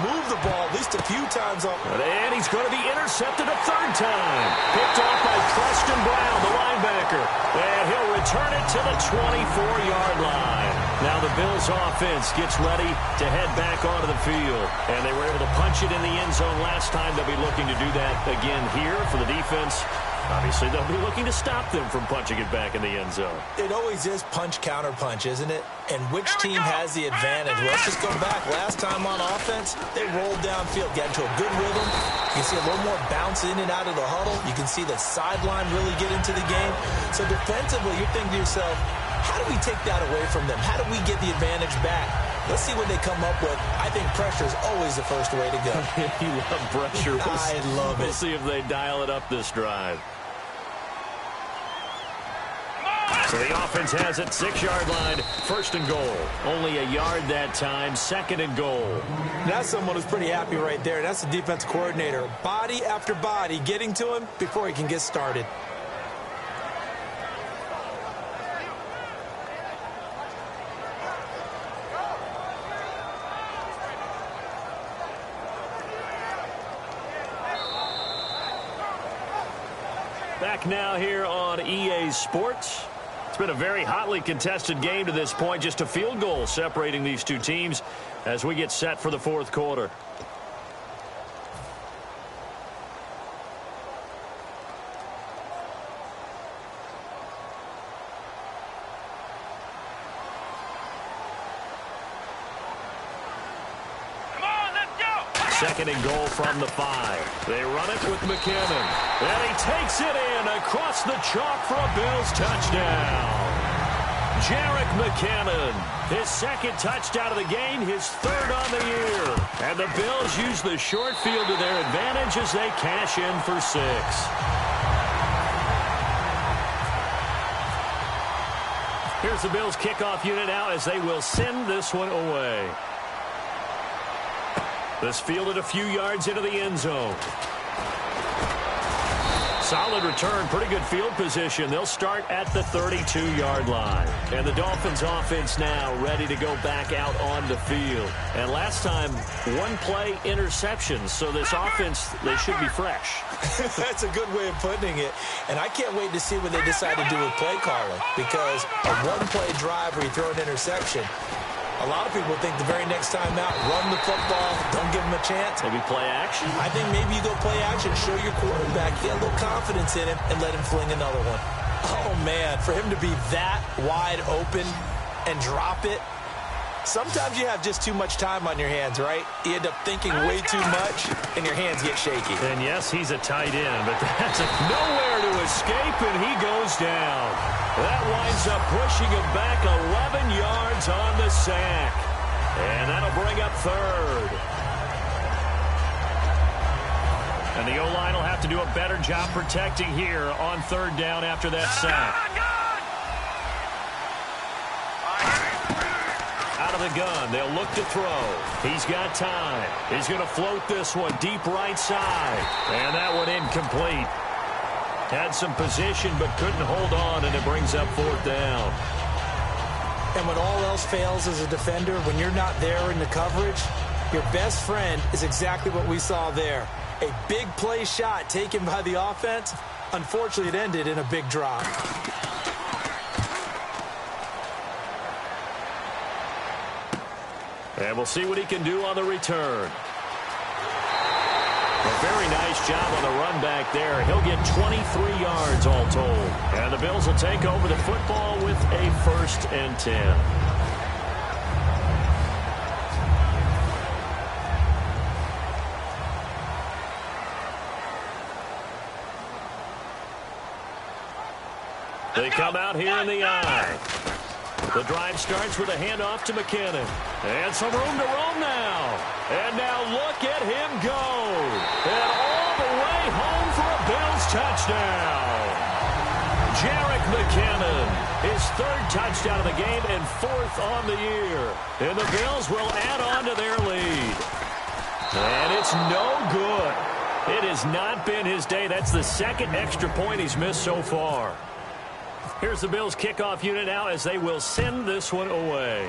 Move the ball at least a few times off. And he's going to be intercepted a 3rd time. Picked off by Preston Brown, the linebacker. And he'll return it to the 24-yard line. Now the Bills offense gets ready to head back onto the field. And they were able to punch it in the end zone last time. They'll be looking to do that again here for the defense. Obviously, they'll be looking to stop them from punching it back in the end zone. It always is punch-counter-punch, isn't it? And which team has the advantage? Well, let's just go back. Last time on offense, they rolled downfield, got into a good rhythm. You can see a little more bounce in and out of the huddle. You can see the sideline really get into the game. So defensively, you're thinking to yourself, how do we take that away from them? How do we get the advantage back? Let's see what they come up with. I think pressure is always the first way to go. You love pressure. I love it. We'll see if they dial it up this drive. So the offense has it, 6-yard line, 1st and goal. Only a yard that time, 2nd and goal. That's someone who's pretty happy right there. That's the defense coordinator. Body after body getting to him before he can get started. Back now here on EA Sports. It's been a very hotly contested game to this point. Just a field goal separating these two teams as we get set for the 4th quarter. Come on, let's go. Second and goal from the 5. They run it with McKinnon. And he takes it in across the chalk for a Bills touchdown. TyJr McKinnon, his second touchdown of the game, his third on the year. And the Bills use the short field to their advantage as they cash in for 6. Here's the Bills kickoff unit now as they will send this one away. This fielded a few yards into the end zone. Solid return, pretty good field position. They'll start at the 32-yard line. And the Dolphins offense now ready to go back out on the field. And last time, one-play interceptions. So this offense, they should be fresh. That's a good way of putting it. And I can't wait to see what they decide to do with play calling. Because a one-play drive where you throw an interception, a lot of people think the very next time out, run the football, don't give him a chance. Maybe play action? I think maybe you go play action, show your quarterback, get a little confidence in him, and let him fling another one. Oh, man, for him to be that wide open and drop it, sometimes you have just too much time on your hands, right? You end up thinking way too much, and your hands get shaky. And, yes, he's a tight end, but that's nowhere to escape, and he goes down. That winds up pushing him back 11 yards on the sack. And that'll bring up third. And the O-line will have to do a better job protecting here on third down after that sack. Out of the gun, they'll look to throw. He's got time. He's going to float this one deep right side. And that one incomplete. Had some position but couldn't hold on, and it brings up fourth down. And when all else fails as a defender, when you're not there in the coverage, your best friend is exactly what we saw there. A big play shot taken by the offense. Unfortunately, it ended in a big drop. And we'll see what he can do on the return. A very nice job on the run back there. He'll get 23 yards all told. And the Bills will take over the football with a 1st and 10. They come out here in the eye. The drive starts with a handoff to McKinnon. And some room to roam now. And now look at him go. And all the way home for a Bills touchdown. TyJr McKinnon, his 3rd touchdown of the game and 4th on the year. And the Bills will add on to their lead. And it's no good. It has not been his day. That's the 2nd extra point he's missed so far. Here's the Bills kickoff unit now as they will send this one away.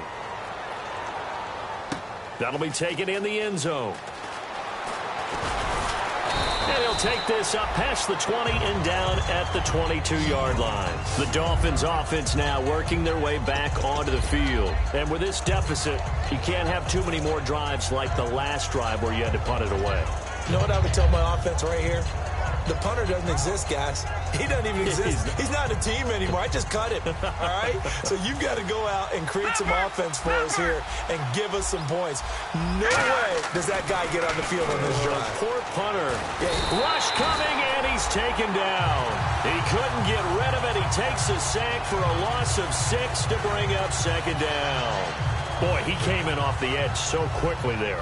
That'll be taken in the end zone. And he'll take this up past the 20 and down at the 22-yard line. The Dolphins offense now working their way back onto the field. And with this deficit, you can't have too many more drives like the last drive where you had to punt it away. You know what I would tell my offense right here? The punter doesn't exist, guys. He doesn't even exist. He's not a team anymore. I just cut him, all right? So you've got to go out and create some offense for us here and give us some points. No way does that guy get on the field on this drive. Poor punter. Rush coming, and he's taken down. He couldn't get rid of it. He takes a sack for a loss of 6 to bring up 2nd down. Boy, he came in off the edge so quickly there.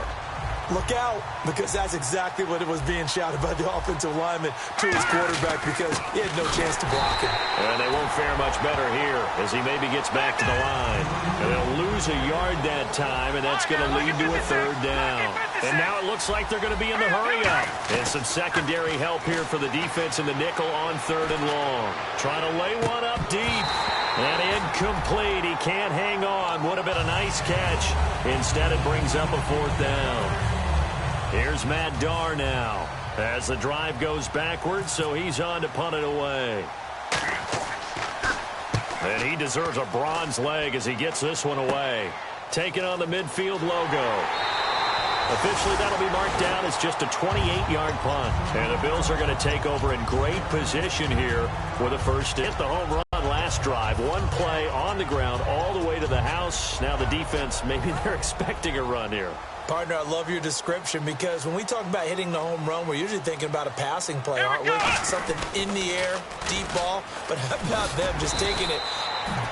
Look out, because that's exactly what it was being shouted by the offensive lineman to his quarterback because he had no chance to block it. And they won't fare much better here as he maybe gets back to the line. And they'll lose a yard that time, and that's going to lead to a 3rd down. And now it looks like they're going to be in the hurry-up. And some secondary help here for the defense in the nickel on 3rd and long. Trying to lay one up deep. And incomplete. He can't hang on. Would have been a nice catch. Instead, it brings up a 4th down. Here's Matt Darr now as the drive goes backwards, so he's on to punt it away. And he deserves a bronze leg as he gets this one away. Taking on the midfield logo. Officially, that'll be marked down as just a 28-yard punt. And the Bills are going to take over in great position here for the 1st. Hit the home run run last drive. One play on the ground all the way to the house. Now the defense, maybe they're expecting a run here. Partner, I love your description because when we talk about hitting the home run, we're usually thinking about a passing play, aren't we? Something in the air, deep ball. But how about them just taking it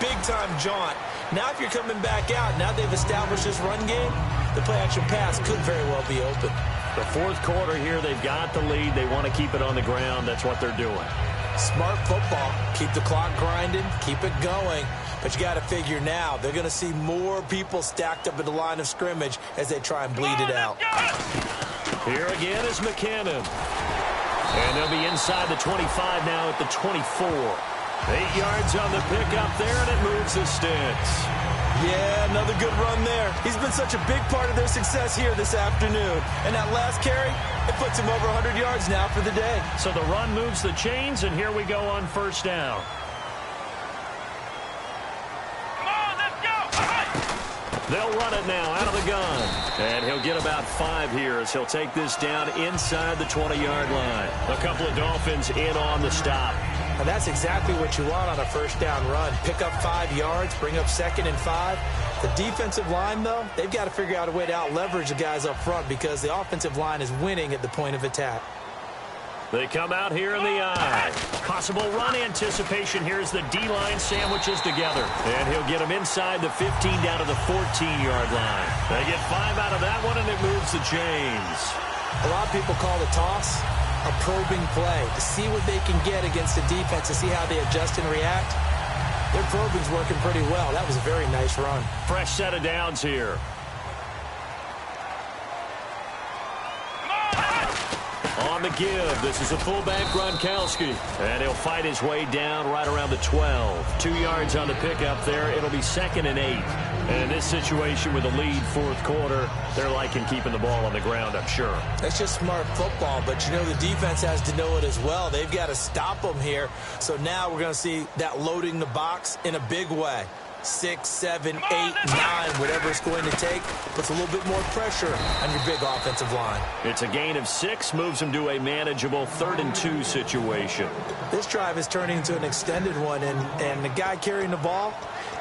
big-time jaunt? Now if you're coming back out, now they've established this run game, the play-action pass could very well be open. The fourth quarter here, they've got the lead. They want to keep it on the ground. That's what they're doing. Smart football. Keep the clock grinding. Keep it going. But you got to figure now, they're going to see more people stacked up at the line of scrimmage as they try and bleed it out. Here again is McKinnon. And they'll be inside the 25 now at the 24. 8 yards on the pickup there, and it moves the sticks. Yeah, another good run there. He's been such a big part of their success here this afternoon. And that last carry, it puts him over 100 yards now for the day. So the run moves the chains, and here we go on first down. Come on, let's go. They'll run it now out of the gun. And he'll get about 5 here as he'll take this down inside the 20-yard line. A couple of Dolphins in on the stop. And that's exactly what you want on a first down run. Pick up 5 yards, bring up 2nd and 5. The defensive line, though, they've got to figure out a way to out-leverage the guys up front because the offensive line is winning at the point of attack. They come out here in the eye. Possible run anticipation. Here's the D-line sandwiches together. And he'll get them inside the 15 down to the 14-yard line. They get 5 out of that one, and it moves the chains. A lot of people call the toss a probing play to see what they can get against the defense, to see how they adjust and react. Their probing's working pretty well. That was a very nice run. Fresh set of downs here. On the give, this is a fullback Gronkowski. And he'll fight his way down right around the 12. 2 yards on the pickup there. It'll be 2nd and 8. And in this situation with a lead fourth quarter, they're liking keeping the ball on the ground, I'm sure. That's just smart football, but you know the defense has to know it as well. They've got to stop them here. So now we're going to see that loading the box in a big way. 6, 7, 8, 9, whatever it's going to take, puts a little bit more pressure on your big offensive line. It's a gain of 6, moves them to a manageable 3rd and 2 situation. This drive is turning into an extended one, and the guy carrying the ball,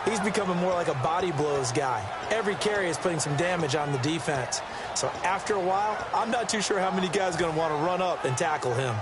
he's becoming more like a body blows guy. Every carry is putting some damage on the defense. So after a while, I'm not too sure how many guys are going to want to run up and tackle him.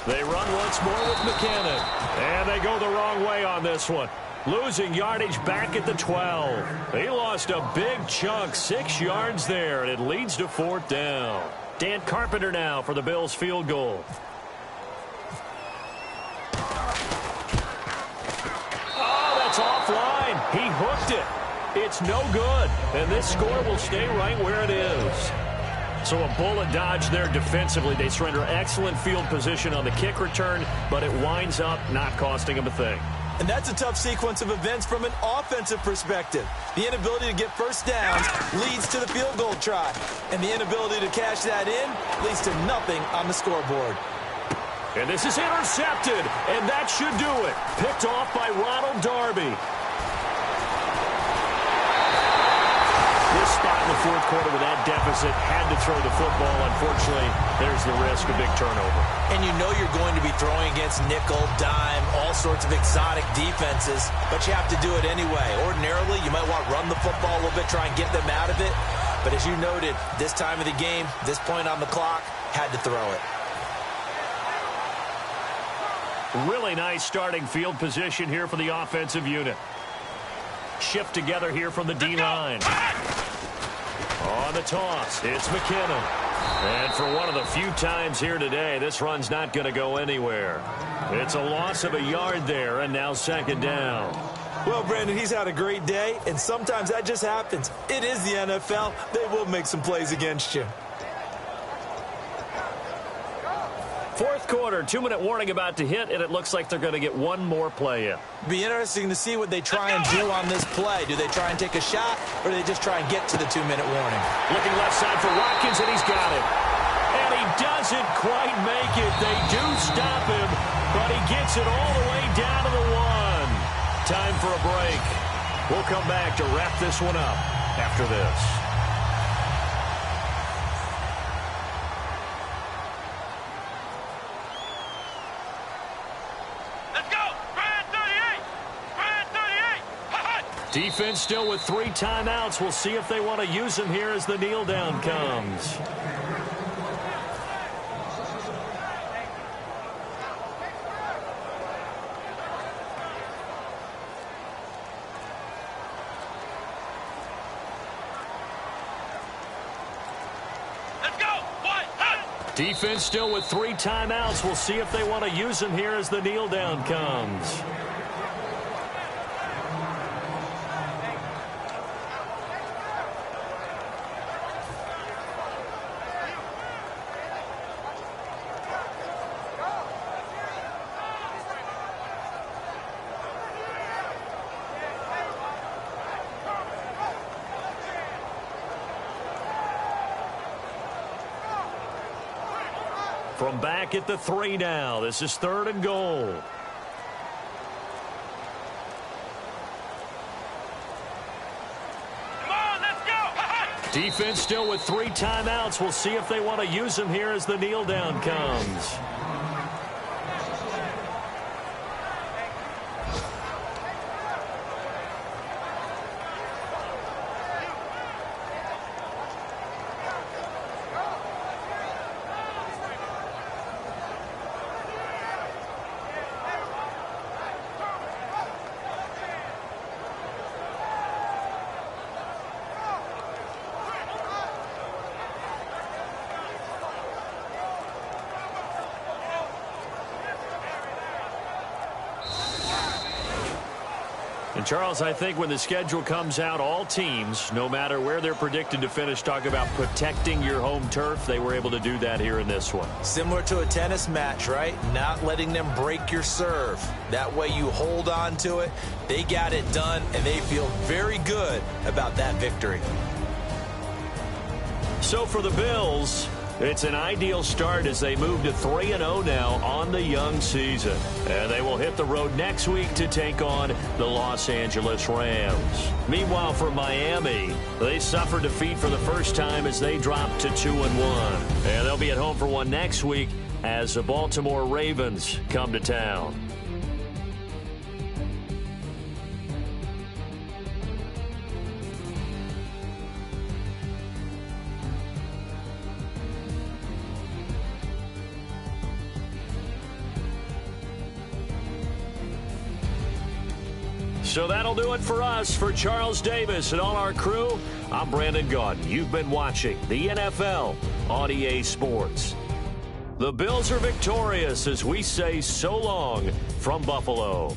They run once more with McKinnon. And they go the wrong way on this one. Losing yardage back at the 12. He lost a big chunk, 6 yards there, and it leads to 4th down. Dan Carpenter now for the Bills field goal. Oh, that's offline. He hooked it. It's no good, and this score will stay right where it is. So a bullet dodge there defensively. They surrender excellent field position on the kick return, but it winds up not costing them a thing. And that's a tough sequence of events from an offensive perspective. The inability to get first downs leads to the field goal try. And the inability to cash that in leads to nothing on the scoreboard. And this is intercepted, and that should do it. Picked off by Ronald Darby. This spot in the fourth quarter with that deficit had to throw the football. Unfortunately, there's the risk of big turnover. And you know you're going to be throwing against nickel, dime, all sorts of exotic defenses, but you have to do it anyway. Ordinarily, you might want to run the football a little bit, try and get them out of it. But as you noted, this time of the game, this point on the clock, had to throw it. Really nice starting field position here for the offensive unit. Shift together here from the D-line. On the toss, it's McKinnon. And for one of the few times here today, this run's not going to go anywhere. It's a loss of a yard there, and now 2nd down. Well, Brandon, he's had a great day, and sometimes that just happens. It is the NFL. They will make some plays against you. Fourth quarter, 2-minute warning about to hit, and it looks like they're going to get one more play in. Be interesting to see what they try and do on this play. Do they try and take a shot, or do they just try and get to the 2-minute warning? Looking left side for Watkins, and he's got it. And he doesn't quite make it. They do stop him, but he gets it all the way down to the 1. Time for a break. We'll come back to wrap this one up after this. Defense still with 3 timeouts. We'll see if they want to use them here as the kneel down comes. Defense still with 3 timeouts. We'll see if they want to use them here as the kneel down comes. From back at the 3 now. This is 3rd and goal. Come on, let's go. Defense still with 3 timeouts. We'll see if they want to use them here as the kneel down comes. And Charles, I think when the schedule comes out, all teams, no matter where they're predicted to finish, talk about protecting your home turf. They were able to do that here in this one. Similar to a tennis match, right? Not letting them break your serve. That way you hold on to it. They got it done, and they feel very good about that victory. So for the Bills, it's an ideal start as they move to 3-0 now on the young season. And they will hit the road next week to take on the Los Angeles Rams. Meanwhile, for Miami, they suffered defeat for the first time as they dropped to 2-1. And they'll be at home for one next week as the Baltimore Ravens come to town. So that'll do it for us. For Charles Davis and all our crew, I'm Brandon Gaudin. You've been watching the NFL on EA Sports. The Bills are victorious as we say so long from Buffalo.